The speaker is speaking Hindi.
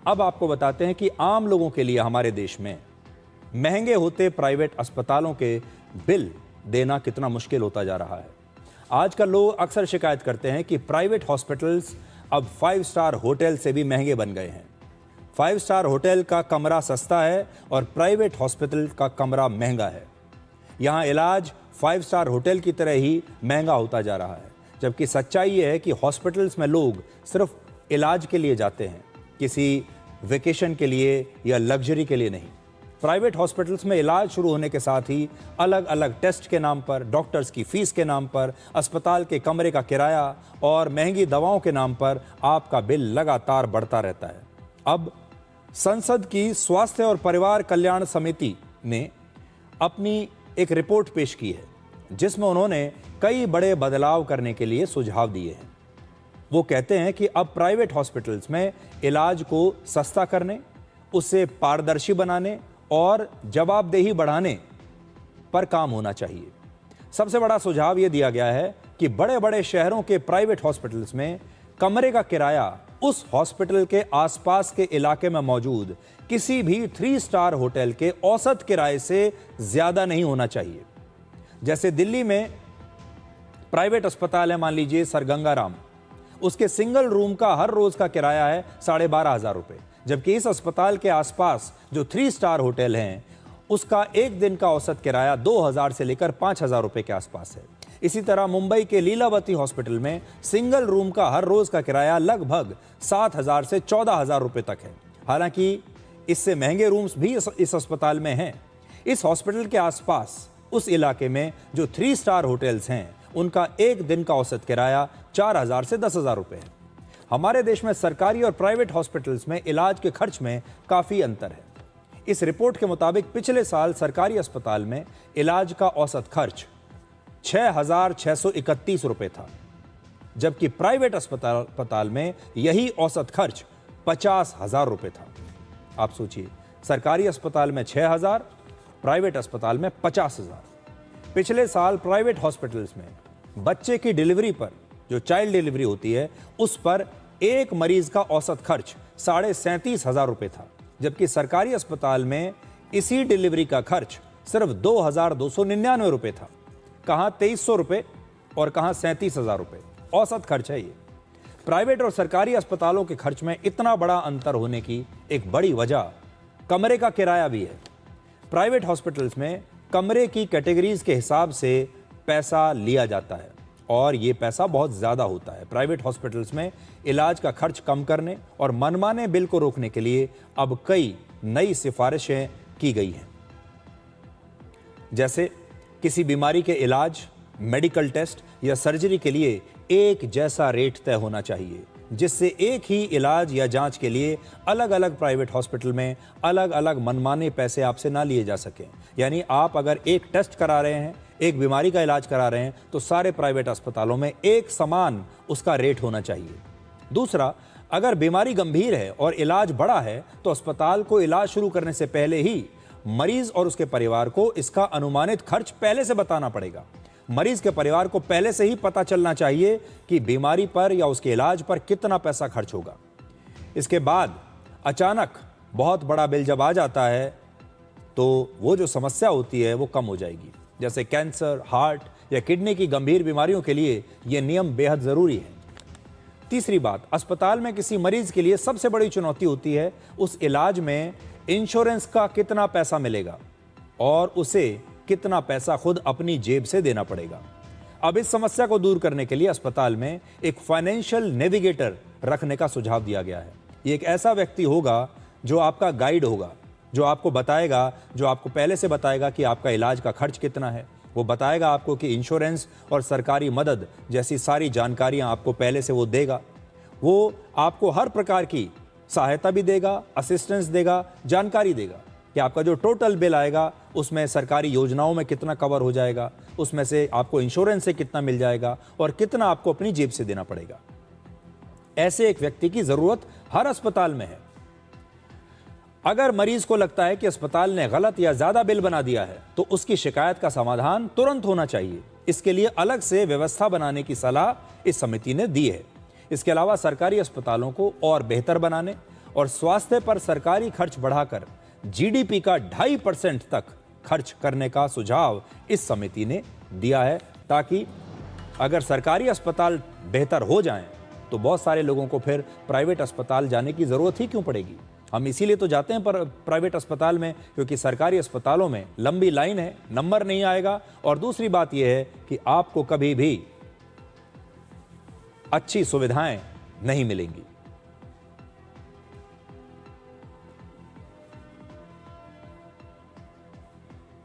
अब आपको बताते हैं कि आम लोगों के लिए हमारे देश में महंगे होते प्राइवेट अस्पतालों के बिल देना कितना मुश्किल होता जा रहा है। आजकल लोग अक्सर शिकायत करते हैं कि प्राइवेट हॉस्पिटल्स अब 5 स्टार होटल से भी महंगे बन गए हैं। 5 स्टार होटल का कमरा सस्ता है और प्राइवेट हॉस्पिटल का कमरा महंगा है। यहाँ इलाज 5 स्टार होटल की तरह ही महंगा होता जा रहा है, जबकि सच्चाई ये है कि हॉस्पिटल्स में लोग सिर्फ इलाज के लिए जाते हैं, किसी वेकेशन के लिए या लग्जरी के लिए नहीं। प्राइवेट हॉस्पिटल्स में इलाज शुरू होने के साथ ही अलग अलग टेस्ट के नाम पर, डॉक्टर्स की फीस के नाम पर, अस्पताल के कमरे का किराया और महंगी दवाओं के नाम पर आपका बिल लगातार बढ़ता रहता है। अब संसद की स्वास्थ्य और परिवार कल्याण समिति ने अपनी एक रिपोर्ट पेश की है, जिसमें उन्होंने कई बड़े बदलाव करने के लिए सुझाव दिए हैं। वो कहते हैं कि अब प्राइवेट हॉस्पिटल्स में इलाज को सस्ता करने, उसे पारदर्शी बनाने और जवाबदेही बढ़ाने पर काम होना चाहिए। सबसे बड़ा सुझाव ये दिया गया है कि बड़े बड़े शहरों के प्राइवेट हॉस्पिटल्स में कमरे का किराया उस हॉस्पिटल के आसपास के इलाके में मौजूद किसी भी 3 स्टार होटल के औसत किराए से ज्यादा नहीं होना चाहिए। जैसे दिल्ली में प्राइवेट अस्पताल है, मान लीजिए सर गंगाराम, उसके सिंगल रूम का हर रोज का किराया है 12,500 रुपए, जबकि इस अस्पताल के आसपास जो 3 स्टार होटल हैं उसका एक दिन का औसत किराया 2,000 से लेकर 5,000 रुपए के आसपास है। इसी तरह मुंबई के लीलावती हॉस्पिटल में सिंगल रूम का हर रोज का किराया लगभग 7,000 से 14,000 रुपए तक है। हालांकि इससे महंगे रूम्स भी इस अस्पताल में हैं। इस हॉस्पिटल के आसपास उस इलाके में जो 3 स्टार होटल्स हैं उनका एक दिन का औसत किराया 4,000 से 10,000 रुपए है। हमारे देश में सरकारी और प्राइवेट हॉस्पिटल्स में इलाज के खर्च में काफी अंतर है। इस रिपोर्ट के मुताबिक पिछले साल सरकारी अस्पताल में इलाज का औसत खर्च 6,631 रुपए था, जबकि प्राइवेट अस्पताल में यही औसत खर्च 50,000 रुपए था। आप सोचिए, सरकारी अस्पताल में 6,000, प्राइवेट अस्पताल में 50,000। पिछले साल प्राइवेट हॉस्पिटल्स में बच्चे की डिलीवरी पर, जो चाइल्ड डिलीवरी होती है, उस पर एक मरीज का औसत खर्च 37,500 रुपए था, जबकि सरकारी अस्पताल में इसी डिलीवरी का खर्च सिर्फ 2,299 रुपए था। कहां 2,300 रुपए और कहां 37,000 रुपए औसत खर्च है ये। प्राइवेट और सरकारी अस्पतालों के खर्च में इतना बड़ा अंतर होने की एक बड़ी वजह कमरे का किराया भी है। प्राइवेट हॉस्पिटल्स में कमरे की कैटेगरीज के हिसाब से पैसा लिया जाता है और ये पैसा बहुत ज़्यादा होता है। प्राइवेट हॉस्पिटल्स में इलाज का खर्च कम करने और मनमाने बिल को रोकने के लिए अब कई नई सिफारिशें की गई हैं। जैसे किसी बीमारी के इलाज, मेडिकल टेस्ट या सर्जरी के लिए एक जैसा रेट तय होना चाहिए, जिससे एक ही इलाज या जांच के लिए अलग अलग प्राइवेट हॉस्पिटल में अलग अलग मनमाने पैसे आपसे ना लिए जा सकें। यानी आप अगर एक टेस्ट करा रहे हैं, एक बीमारी का इलाज करा रहे हैं, तो सारे प्राइवेट अस्पतालों में एक समान उसका रेट होना चाहिए। दूसरा, अगर बीमारी गंभीर है और इलाज बड़ा है तो अस्पताल को इलाज शुरू करने से पहले ही मरीज और उसके परिवार को इसका अनुमानित खर्च पहले से बताना पड़ेगा। मरीज के परिवार को पहले से ही पता चलना चाहिए कि बीमारी पर या उसके इलाज पर कितना पैसा खर्च होगा। इसके बाद अचानक बहुत बड़ा बिल जब आ जाता है तो वो जो समस्या होती है वो कम हो जाएगी। जैसे कैंसर, हार्ट या किडनी की गंभीर बीमारियों के लिए ये नियम बेहद जरूरी है। तीसरी बात, अस्पताल में किसी मरीज के लिए सबसे बड़ी चुनौती होती है उस इलाज में इंश्योरेंस का कितना पैसा मिलेगा और उसे कितना पैसा खुद अपनी जेब से देना पड़ेगा। अब इस समस्या को दूर करने के लिए अस्पताल में एक फाइनेंशियल नेविगेटर रखने का सुझाव दिया गया है। ये एक ऐसा व्यक्ति होगा जो आपका गाइड होगा, जो आपको बताएगा, जो आपको पहले से बताएगा कि आपका इलाज का खर्च कितना है। वो बताएगा आपको कि इंश्योरेंस और सरकारी मदद जैसी सारी जानकारियां आपको पहले से वो देगा। वो आपको हर प्रकार की सहायता भी देगा, असिस्टेंस देगा, जानकारी देगा कि आपका जो टोटल बिल आएगा उसमें सरकारी योजनाओं में कितना कवर हो जाएगा, उसमें से आपको इंश्योरेंस से कितना मिल जाएगा और कितना आपको अपनी जेब से देना पड़ेगा। ऐसे एक व्यक्ति की जरूरत हर अस्पताल में है। अगर मरीज को लगता है कि अस्पताल ने गलत या ज्यादा बिल बना दिया है तो उसकी शिकायत का समाधान तुरंत होना चाहिए। इसके लिए अलग से व्यवस्था बनाने की सलाह इस समिति ने दी है। इसके अलावा सरकारी अस्पतालों को और बेहतर बनाने और स्वास्थ्य पर सरकारी खर्च बढ़ाकर जीडीपी का 2.5% तक खर्च करने का सुझाव इस समिति ने दिया है, ताकि अगर सरकारी अस्पताल बेहतर हो जाएं तो बहुत सारे लोगों को फिर प्राइवेट अस्पताल जाने की जरूरत ही क्यों पड़ेगी। हम इसीलिए तो जाते हैं पर प्राइवेट अस्पताल में, क्योंकि सरकारी अस्पतालों में लंबी लाइन है, नंबर नहीं आएगा, और दूसरी बात यह है कि आपको कभी भी अच्छी सुविधाएं नहीं मिलेंगी।